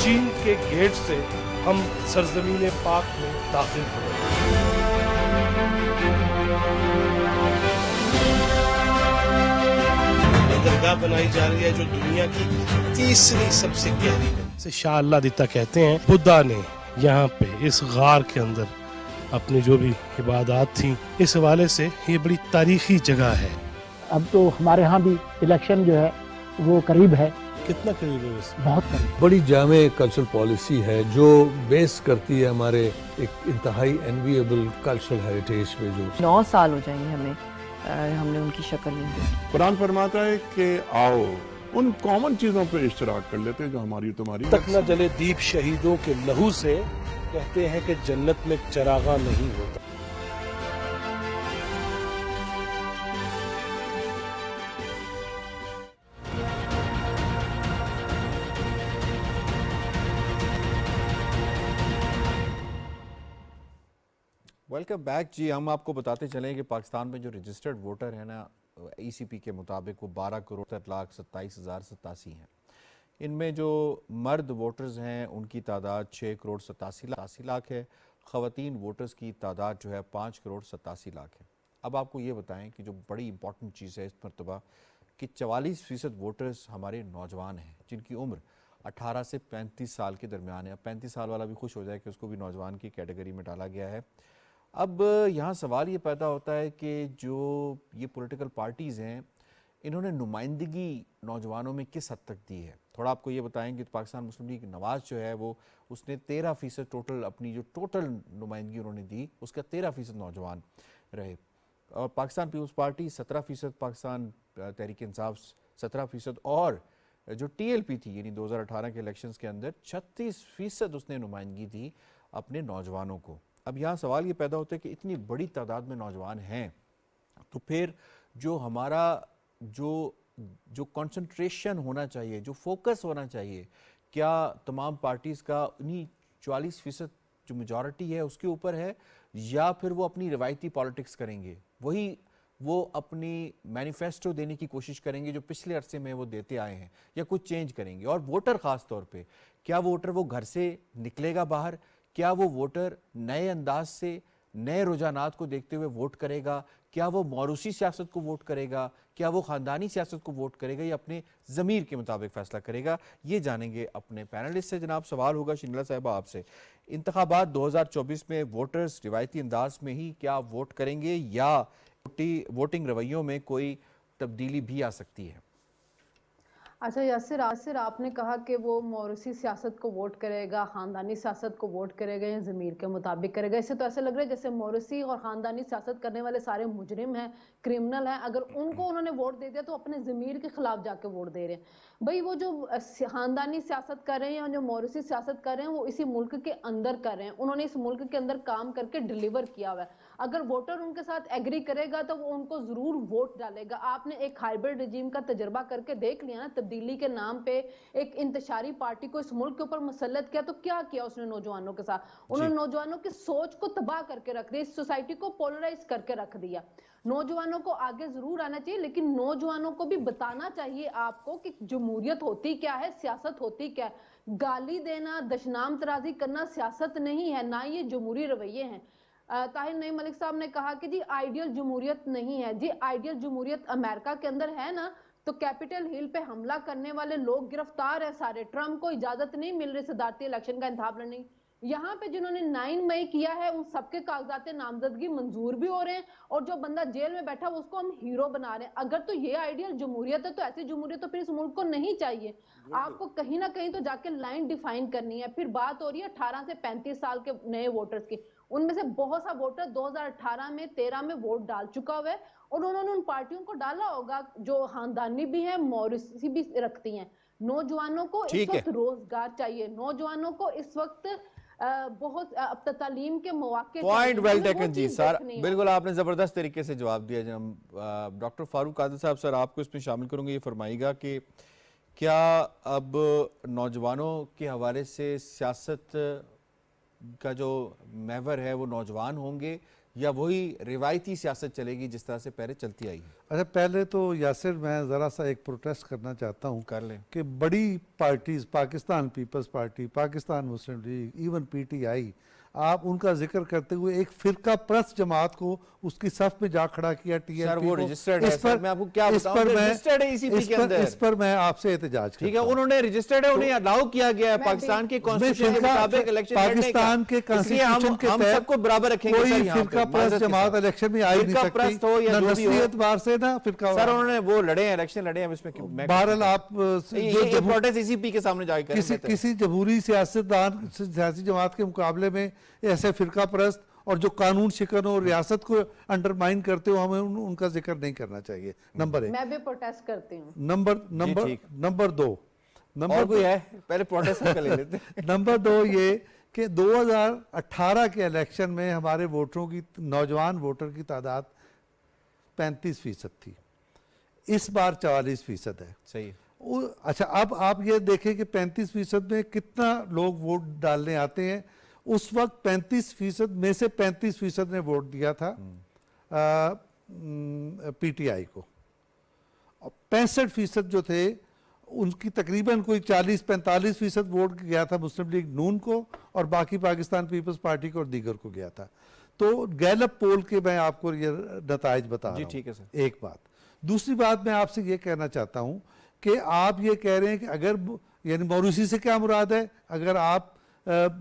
चीन के गेट से हम सरजमीन पाक में दाखिल हुए। दरगाह बनाई जा रही है जो दुनिया की तीसरी सबसे गहरी है। शाह अल्लाह दिता कहते हैं बुद्धा ने यहाँ पे इस गार के अंदर अपनी जो भी इबादत थी, इस हवाले से ये बड़ी तारीखी जगह है। अब तो हमारे यहाँ भी इलेक्शन जो है वो करीब है। कितना करीब है? बहुत करीब। बड़ी जामे कल्चरल पॉलिसी है जो बेस करती है हमारे एक इंतहाई एनविएबल कल्चरल हेरिटेज पे। जो 9 साल हो जाएंगे हमें, हमने उनकी शक्ल नहीं देखी। कुरान फरमाता है कि आओ उन कॉमन चीजों पे इश्तराक कर लेते हैं जो हमारी तुम्हारी। तक न जले दीप शहीदों के लहू से, कहते हैं कि जन्नत में चरागा नहीं होता। वेलकम बैक जी। हम आपको बताते चलें कि पाकिस्तान में जो रजिस्टर्ड वोटर है ना, ईसीपी के मुताबिक वो 12,67,87 हैं। इनमें जो मर्द वोटर्स हैं उनकी तादाद 6,87,00,000 है। ख़वातीन वोटर्स की तादाद जो है 5,87,00,000 है। अब आपको ये बताएं कि जो बड़ी इंपॉर्टेंट चीज़ है इस मरतबा कि 44% वोटर्स हमारे नौजवान हैं जिनकी उम्र 18 से 35 साल के दरमियान है। अब 35 साल वाला भी खुश हो जाए कि उसको भी नौजवान की कैटेगरी में डाला गया है। अब यहाँ सवाल ये पैदा होता है कि जो ये पॉलिटिकल पार्टीज़ हैं इन्होंने नुमाइंदगी नौजवानों में किस हद तक दी है। थोड़ा आपको ये बताएंगे तो पाकिस्तान मुस्लिम लीग नवाज़ जो है वो उसने 13% टोटल अपनी जो टोटल नुमाइंदगी उन्होंने दी उसका 13% नौजवान रहे। और पाकिस्तान पीपल्स पार्टी 17%, पाकिस्तान तहरीक इंसाफ 17% और जो TLP थी यानी 2018 के इलेक्शंस के अंदर 36% उसने नुमाइंदगी दी अपने नौजवानों को। अब यहाँ सवाल ये पैदा होता है कि इतनी बड़ी तादाद में नौजवान हैं तो फिर जो हमारा जो कंसंट्रेशन होना चाहिए, जो फोकस होना चाहिए, क्या तमाम पार्टीज़ का उन्हीं 44% जो मेजॉरिटी है उसके ऊपर है या फिर वो अपनी रिवायती पॉलिटिक्स करेंगे, वही वो अपनी मैनिफेस्टो देने की कोशिश करेंगे जो पिछले अरसे में वो देते आए हैं, या कुछ चेंज करेंगे। और वोटर ख़ास तौर पे क्या वोटर वो घर से निकलेगा बाहर, क्या वो वोटर नए अंदाज से नए रुझानात को देखते हुए वोट करेगा, क्या वो मौरूसी सियासत को वोट करेगा, क्या वो ख़ानदानी सियासत को वोट करेगा या अपने ज़मीर के मुताबिक फ़ैसला करेगा, ये जानेंगे अपने पैनलिस्ट से। जनाब सवाल होगा शिनला साहिबा आपसे, इंतखाबात 2024 में वोटर्स रिवायती अंदाज में ही क्या वोट करेंगे या वोटिंग रवैयों में कोई तब्दीली भी आ सकती है? अच्छा यासिर, आपने कहा कि वो मौरूसी सियासत को वोट करेगा, खानदानी सियासत को वोट करेगा या ज़मीर के मुताबिक करेगा। इससे तो ऐसे लग रहा है जैसे मौरूसी और खानदानी सियासत करने वाले सारे मुजरिम हैं, क्रिमिनल हैं। अगर उनको उन्होंने वोट दे दिया तो अपने ज़मीर के खिलाफ जाके वोट दे रहे हैं। भाई वो जो खानदानी सियासत कर रहे हैं या जो मौरूसी सियासत कर रहे हैं वो इसी मुल्क के अंदर कर रहे हैं, उन्होंने इस मुल्क के अंदर काम करके डिलीवर किया हुआ है। अगर वोटर उनके साथ एग्री करेगा तो वो उनको जरूर वोट डालेगा। आपने एक हाइब्रिड रजीम का तजर्बा करके देख लिया ना, तब्दीली के नाम पे एक इंतशारी पार्टी को इस मुल्क के ऊपर मुसल्लत किया तो क्या किया उसने नौजवानों के साथ? उन्होंने नौजवानों की सोच को तबाह करके रख दिया, इस सोसाइटी को पोलराइज करके रख दिया। नौजवानों को आगे जरूर आना चाहिए, लेकिन नौजवानों को भी बताना चाहिए आपको कि जमहूरियत होती क्या है, सियासत होती क्या है। गाली देना, दशनाम तराजी करना सियासत नहीं है, ना ये जमहूरी रवैये हैं। ताहिर नईम मलिक साहब ने कहा कि जी आइडियल जमहूरियत नहीं है। जी आइडियल जमहूरियत अमेरिका के अंदर है ना, तो कैपिटल हिल पे हमला करने वाले लोग गिरफ्तार है सारे। ट्रम्प को इजाजत नहीं मिल रही सदारती इलेक्शन का इंतखाब लड़ने की। यहाँ पे जिन्होंने 9 मई किया है उन सबके कागजात नामजदगी मंजूर भी हो रहे हैं और जो बंदा जेल में बैठा है उसको हम हीरो बना रहे हैं। अगर तो ये आइडियल जमहूरियत है तो ऐसी जमहूरियत तो फिर इस मुल्क को नहीं चाहिए। आपको कहीं ना कहीं तो जाके लाइन डिफाइन करनी है। फिर बात हो रही है 18 से 35 साल के नए वोटर्स की, उनमें से बहुत सा वोटर 2018 में 13 में वोट डाल चुका हुआ है और उन्होंने उन पार्टियों को डाला होगा जो खानदानी भी है, मौरूसी भी रखती हैं। नौजवानों को इस वक्त रोजगार चाहिए, नौजवानों को इस वक्त बहुत अब तालीम के मौके। पॉइंट वेल टेकन जी सर, बिल्कुल आपने जबरदस्त तरीके से जवाब दिया। जनाब डॉक्टर फारूक कादिर साहब, सर आपको इसमें शामिल करूंगा, ये फरमाइएगा कि क्या अब नौजवानों के हवाले से सियासत का जो महवर है वो नौजवान होंगे या वही रिवायती सियासत चलेगी जिस तरह से पहले चलती आई है? अच्छा, पहले तो यासिर मैं ज़रा सा एक प्रोटेस्ट करना चाहता हूँ। कर लें। कि बड़ी parties, Pakistan People's Party, Pakistan Muslim League, even PTI, आप उनका जिक्र करते हुए एक फिरका परस्त जमात को उसकी सफ में जा खड़ा किया। सर वो रजिस्टर्ड है, सर मैं आपको क्या बताऊं, रजिस्टर्ड है ECP के अंदर। इस पर मैं आपसे एहतजाज ठीक है, उन्होंने रजिस्टर्ड है, उन्हें अलाउ किया गया है पाकिस्तान के कॉन्स्टिट्यूशन के मुताबिक इलेक्शन लड़ने का। पाकिस्तान के कॉन्स्टिट्यूशन के हम सबको बराबर रखेंगे। कोई फिरका परस्त जमात इलेक्शन में आई नहीं सकती, नस्लियत बार से ना फिरका। सर उन्होंने वो लड़े हैं, इलेक्शन लड़े हैं, इसमें बहरहाल आप जो प्रोटेस्ट ECP के सामने जाकर किसी जमहूरी सियासतदान सियासी जमात के मुकाबले में ऐसे फिरका परस्त और जो कानून शिकन और रियासत को अंडरमाइन करते हो हमें उनका जिक्र नहीं करना चाहिए। नंबर 1 मैं भी प्रोटेस्ट करती हूँ। नंबर 2 कोई है, पहले प्रोटेस्ट कर लेते हैं। नंबर 2 ये कि 2018 के इलेक्शन में हमारे वोटरों की, नौजवान वोटर की तादाद 35% थी, इस बार 44% है। सही है। अच्छा, अब आप ये देखें कि 35% में कितना लोग वोट डालने आते हैं। उस वक्त 35% में से 35% ने वोट दिया था PTI को, 65% जो थे उनकी तकरीबन कोई 40-45% वोट गया था मुस्लिम लीग नून को और बाकी पाकिस्तान पीपल्स पार्टी को और दीगर को गया था। तो गैलप पोल के मैं आपको ये नताइज बता रहा हूँ। ठीक है सर। एक बात। दूसरी बात मैं आपसे ये कहना चाहता हूँ कि आप ये कह रहे हैं कि अगर यानी मौरूसी से क्या मुराद है, अगर आप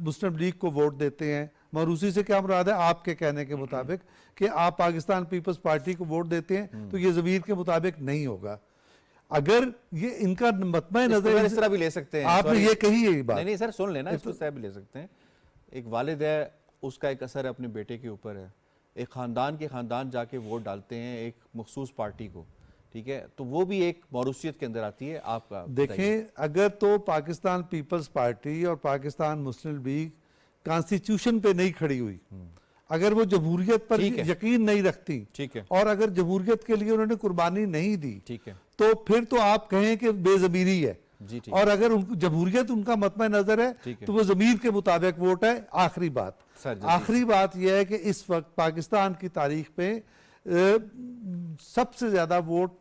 मुस्लिम लीग को वोट देते हैं, मौरूसी से क्या मुराद है आपके कहने के मुताबिक कि आप पाकिस्तान पीपल्स पार्टी को वोट देते हैं, तो ये ज़मीर के मुताबिक नहीं होगा। अगर ये इनका मतमय नजर इस तरह भी ले सकते हैं, आपने ये कही है बात। नहीं सर सुन लेना, इसको इस तरह भी ले सकते हैं। एक वालिद है, उसका एक असर अपने बेटे के ऊपर है, एक खानदान जाके वोट डालते हैं एक मखसूस पार्टी को, ठीक है, तो वो भी एक मौरूसियत के अंदर आती है। आपका देखें, अगर तो पाकिस्तान पीपल्स पार्टी और पाकिस्तान मुस्लिम लीग कॉन्स्टिट्यूशन पे नहीं खड़ी हुई, अगर वो जमहूरियत पर यकीन नहीं रखती, ठीक है, और अगर जमहूरियत के लिए उन्होंने कुर्बानी नहीं दी, ठीक है, तो फिर तो आप कहें कि बेज़मीरी है। जी, ठीक। और अगर उनको जमहूरियत उनका मतमय नजर है तो वो ज़मीर के मुताबिक वोट है। आखिरी बात, आखिरी बात यह है कि इस वक्त पाकिस्तान की तारीख पे सबसे ज्यादा वोट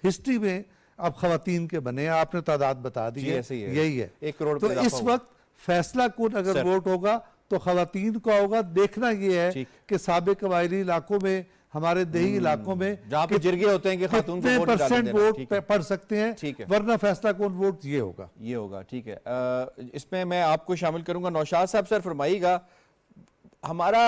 हिस्ट्री में अब खवातीन के बने हैं। आपने तादाद बता दी है, यही है 1 करोड़। तो इस वक्त फैसला कौन अगर वोट होगा तो खवातीन का होगा। देखना यह है कि साबिक कबायली इलाकों में, हमारे देही इलाकों में जहाँ पे जिरगे होते हैं कि खातून को वोट % वोट पढ़ सकते हैं, ठीक है, वरना फैसला कौन वोट ये होगा, ठीक है। इसमें मैं आपको शामिल करूंगा। नौशाद साहब सर फरमाइएगा, हमारा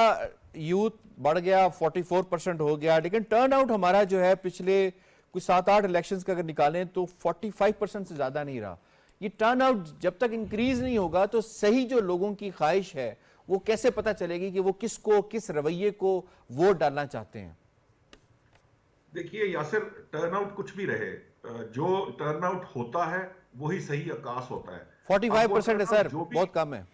यूथ बढ़ गया, 44% हो गया, लेकिन टर्न आउट हमारा जो है पिछले कुछ 7-8 इलेक्शंस का अगर निकालें तो 45% से ज्यादा नहीं रहा। ये टर्न आउट जब तक इंक्रीज नहीं होगा तो सही जो लोगों की ख्वाहिश है वो कैसे पता चलेगी कि वो किसको, किस रवैये को वोट डालना चाहते हैं? देखिए यासिर, टर्नआउट कुछ भी रहे, जो टर्नआउट होता है वही सही आकाश होता है। 45% है सर, बहुत कम है।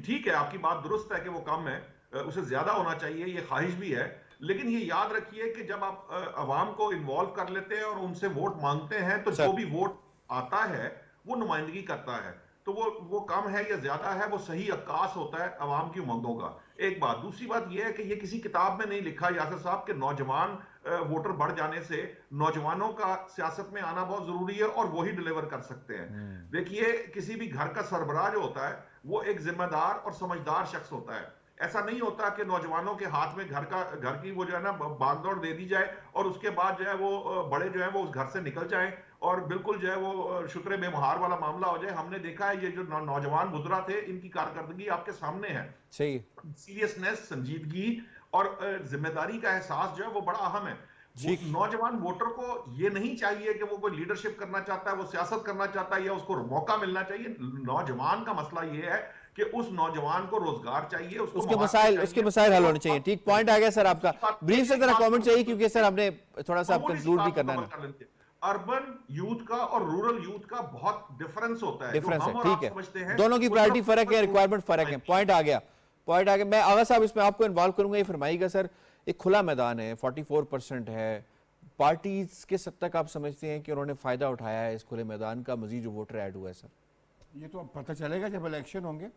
ठीक है, आपकी बात दुरुस्त है कि वो कम है, उसे ज्यादा होना चाहिए, ये ख्वाहिश भी है। लेकिन ये याद रखिए कि जब आप अवाम को इन्वॉल्व कर लेते हैं और उनसे वोट मांगते हैं तो जो भी वोट आता है वो नुमाइंदगी करता है, तो वो कम है या ज्यादा है वो सही अक्कास होता है अवाम की उमंगों का। एक बात। दूसरी बात यह है कि ये किसी किताब में नहीं लिखा यासिर साहब के नौजवान वोटर बढ़ जाने से नौजवानों का सियासत में आना बहुत जरूरी है और वही डिलीवर कर सकते हैं। देखिए, किसी भी घर का सरबराह जो होता है वो एक जिम्मेदार और समझदार शख्स होता है। ऐसा नहीं होता कि नौजवानों के हाथ में घर की वो जो है ना बागडोर दे दी जाए और उसके बाद जो है वो बड़े जो है वो उस घर से निकल जाएं और बिल्कुल जो है वो शुक्र बेमहार वाला मामला हो जाए। हमने देखा है ये जो नौजवान बुजुर्ग थे, इनकी कारकर्दगी आपके सामने है। सही, सीरियसनेस, संजीदगी और जिम्मेदारी का एहसास जो है वो बड़ा अहम है। नौजवान वोटर को ये नहीं चाहिए कि वो कोई लीडरशिप करना चाहता है, वो सियासत करना चाहता है या उसको मौका मिलना चाहिए। नौजवान का मसला ये है कि उस नौजवान को रोजगार चाहिए, उसके मसाइल हल होने चाहिए। ठीक, पॉइंट आ गया सर आपका। ब्रीफ से जरा कमेंट चाहिए क्योंकि सर हमने थोड़ा सा कंक्लूड भी करना है। अर्बन यूथ का और रूरल यूथ का बहुत डिफरेंस होता है, डिफरेंस है, ठीक है, दोनों की प्रायोरिटी फर्क है, रिक्वायरमेंट फर्क है। पॉइंट आ गया। मैं आगा साहब इसमें आपको इन्वॉल्व करूंगा। ये फरमाइएगा सर, एक खुला मैदान है, 44% है, पार्टीज के सब तक आप समझते हैं कि उन्होंने फायदा उठाया है इस खुले मैदान का, मजीद जो वोटर ऐड हुआ है सर? ये तो अब पता चलेगा जब इलेक्शन होंगे।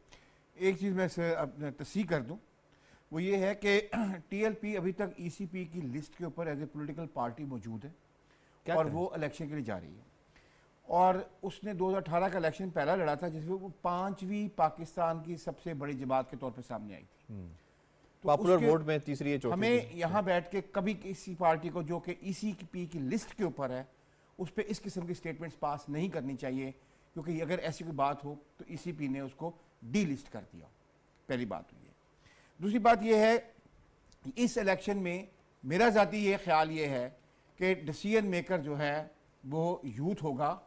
एक चीज़ मैं अपने तस्दीक कर दूं, वो ये है कि टीएलपी अभी तक ईसीपी की लिस्ट के ऊपर एज ए पॉलिटिकल पार्टी मौजूद है और वो इलेक्शन के लिए जा रही है। और उसने 2018 का इलेक्शन पहला लड़ा था जिसमें वो 5वीं पाकिस्तान की सबसे बड़ी जमात के तौर पर सामने आई थी। तो पॉपुलर वोट में तीसरी, हमें यहाँ बैठ के कभी किसी पार्टी को जो कि ईसीपी की लिस्ट के ऊपर है उस पर इस किस्म की स्टेटमेंट्स पास नहीं करनी चाहिए, क्योंकि अगर ऐसी कोई बात हो तो ईसीपी ने उसको डी लिस्ट कर दिया। पहली बात हुई है। दूसरी बात यह है, इस इलेक्शन में मेरा ज़ाती ये ख्याल ये है कि डिसीजन मेकर जो है वो यूथ होगा।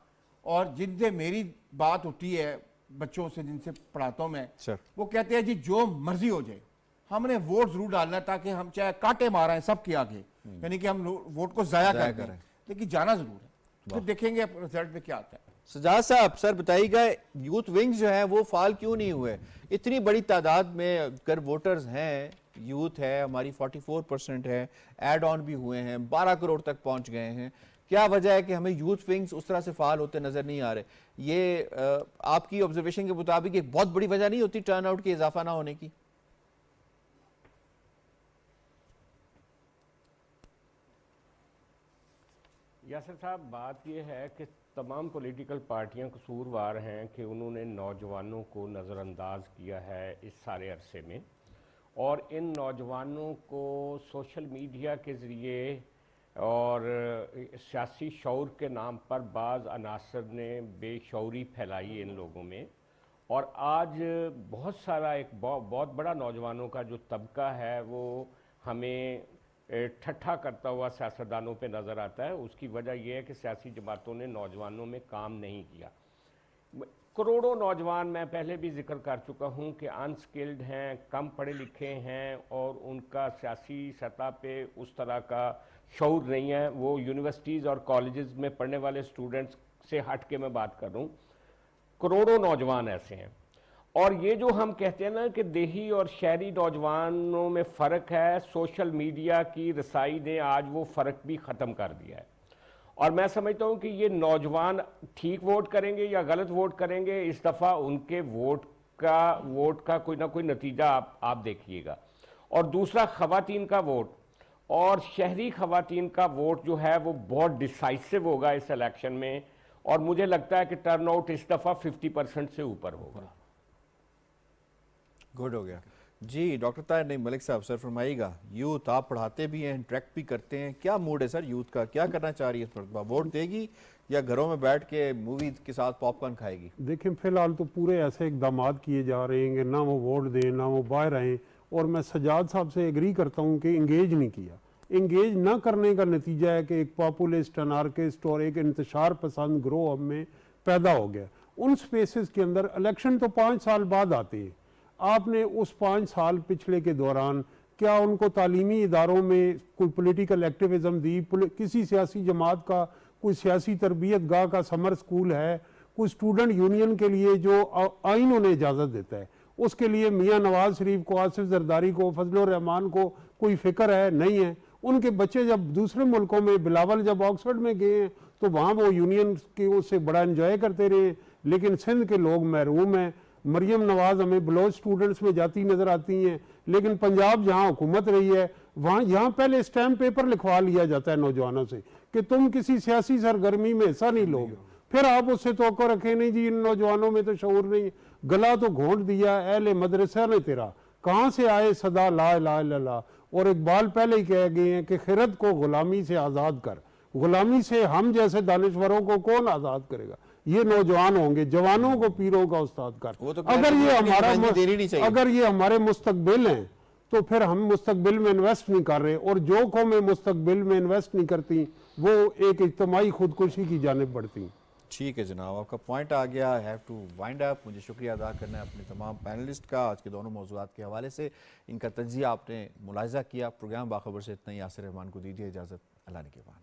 और जिनसे मेरी बात होती है बच्चों से जिनसे पढ़ाता हूँ मैं, वो कहते हैं जी जो मर्जी हो जाए, हमने वोट जरूर डालना है ताकि हम चाहे कांटे मारा है सबके आगे, यानी कि हम वोट को जाया कर दें, लेकिन जाना जरूर है। फिर देखेंगे रिजल्ट में क्या आता है। सजाद साहब सर बताइएगा, यूथ विंग्स जो है वो फाल क्यों नहीं हुए? इतनी बड़ी तादाद में अगर वोटर्स हैं, यूथ है हमारी 44% है, एड ऑन भी हुए हैं, 12 करोड़ तक पहुंच गए हैं, क्या वजह है कि हमें यूथ विंग्स उस तरह से फाल होते नजर नहीं आ रहे? ये आपकी ऑब्जर्वेशन के मुताबिक एक बहुत बड़ी वजह नहीं होती टर्नआउट के इजाफा ना होने की? यासिर साहब, बात यह है कि तमाम पॉलिटिकल पार्टियां कसूरवार हैं कि उन्होंने नौजवानों को नज़रअंदाज किया है इस सारे अरसे में, और इन नौजवानों को सोशल मीडिया के ज़रिए और सियासी शऊर के नाम पर बाज़ अनासर ने बेशऊरी फैलाई इन लोगों में, और आज बहुत सारा एक बहुत बड़ा नौजवानों का जो तबका है वो हमें ठट्ठा करता हुआ सियासतदानों पे नज़र आता है। उसकी वजह यह है कि सियासी जमातों ने नौजवानों में काम नहीं किया। करोड़ों नौजवान, मैं पहले भी जिक्र कर चुका हूं कि अनस्किल्ड हैं, कम पढ़े लिखे हैं और उनका सियासी सतह पे उस तरह का शऊर नहीं है। वो यूनिवर्सिटीज़ और कॉलेजेस में पढ़ने वाले स्टूडेंट्स से हट के मैं बात कर रहा हूँ, करोड़ों नौजवान ऐसे हैं। और ये जो हम कहते हैं ना कि देही और शहरी नौजवानों में फ़र्क है, सोशल मीडिया की रसाई ने आज वो फ़र्क भी ख़त्म कर दिया है। और मैं समझता हूँ कि ये नौजवान ठीक वोट करेंगे या गलत वोट करेंगे, इस दफ़ा उनके वोट का कोई ना कोई नतीजा आप देखिएगा। और दूसरा, ख़वातीन का वोट और शहरी ख़वातीन का वोट जो है वो बहुत डिसाइसिव होगा इस इलेक्शन में, और मुझे लगता है कि टर्नआउट इस दफ़ा 50% से ऊपर होगा। गुड हो गया जी। डॉक्टर ताहिर नईम मलिक साहब, सर फरमाइएगा, यूथ आप पढ़ाते भी हैं, इंटरेक्ट भी करते हैं, क्या मूड है सर यूथ का, क्या करना चाह रही है इस मरतबा, वोट देगी या घरों में बैठ के मूवी के साथ पॉपकॉर्न खाएगी? देखें, फिलहाल तो पूरे ऐसे इकदाम किए जा रहे हैं कि ना वो वोट दें ना वो बाहर आएँ, और मैं सजाद साहब से एग्री करता हूँ कि इंगेज नहीं किया। इंगेज ना करने का नतीजा है कि एक पॉपुलिस्ट, अनार्किस्ट और एक इंतशार पसंद ग्रोह हम में पैदा हो गया। उन स्पेसेस के अंदर इलेक्शन तो 5 साल बाद आते हैं। आपने उस 5 साल पिछले के दौरान क्या उनको तालीमी इदारों में कोई पॉलिटिकल एक्टिविज़म दी? किसी सियासी जमात का कोई सियासी तरबियत गाह का समर स्कूल है? कोई स्टूडेंट यूनियन के लिए जो आइन उन्हें इजाज़त देता है, उसके लिए मियाँ नवाज शरीफ को, आसिफ जरदारी को, फजलुर रहमान को कोई फिक्र है? नहीं है। उनके बच्चे जब दूसरे मुल्कों में, बिलावल जब ऑक्सफर्ड में गए हैं तो वहाँ वो यूनियन के उससे बड़ा एंजॉय करते रहे, लेकिन सिंध के लोग महरूम हैं। मरियम नवाज हमें बलोच स्टूडेंट्स में जाती नज़र आती हैं, लेकिन पंजाब जहाँ हुकूमत रही है वहाँ यहाँ पहले स्टैम्प पेपर लिखवा लिया जाता है नौजवानों से कि तुम किसी सियासी सरगर्मी में हिस्सा नहीं लोगे, फिर आप उससे तवक्को रखें नहीं जी इन नौजवानों में तो शऊर नहीं। गला तो घोंट दिया अहले मदरसा ने तेरा, कहाँ से आए सदा ला इलाहा इल्लल्लाह। और इकबाल पहले ही कह गए हैं कि खिरत को गुलामी से आज़ाद कर, गुलामी से हम जैसे दानिश्वरों को कौन आज़ाद करेगा? ये नौजवान होंगे, जवानों को पीरों का उस्ताद कर। तो अगर ये हमारे मुस्तकबिल हैं तो फिर हम मुस्तकबिल में इन्वेस्ट नहीं कर रहे, और जो कौमें मुस्तकबिल में इन्वेस्ट नहीं करती वो एक इज्तिमाई खुदकुशी की जानिब बढ़ती। ठीक है जनाब, आपका पॉइंट आ गया। I have to wind up. मुझे शुक्रिया अदा करना है अपने तमाम पैनलिस्ट का आज के दोनों मौज़ूआत के हवाले से। इनका तज्ज़िया आपने मुलाहिज़ा किया। प्रोग्राम बाखबर से इतना ही। यासिर रहमान को दीजिए इजाज़त। अल्लाह निगहबान।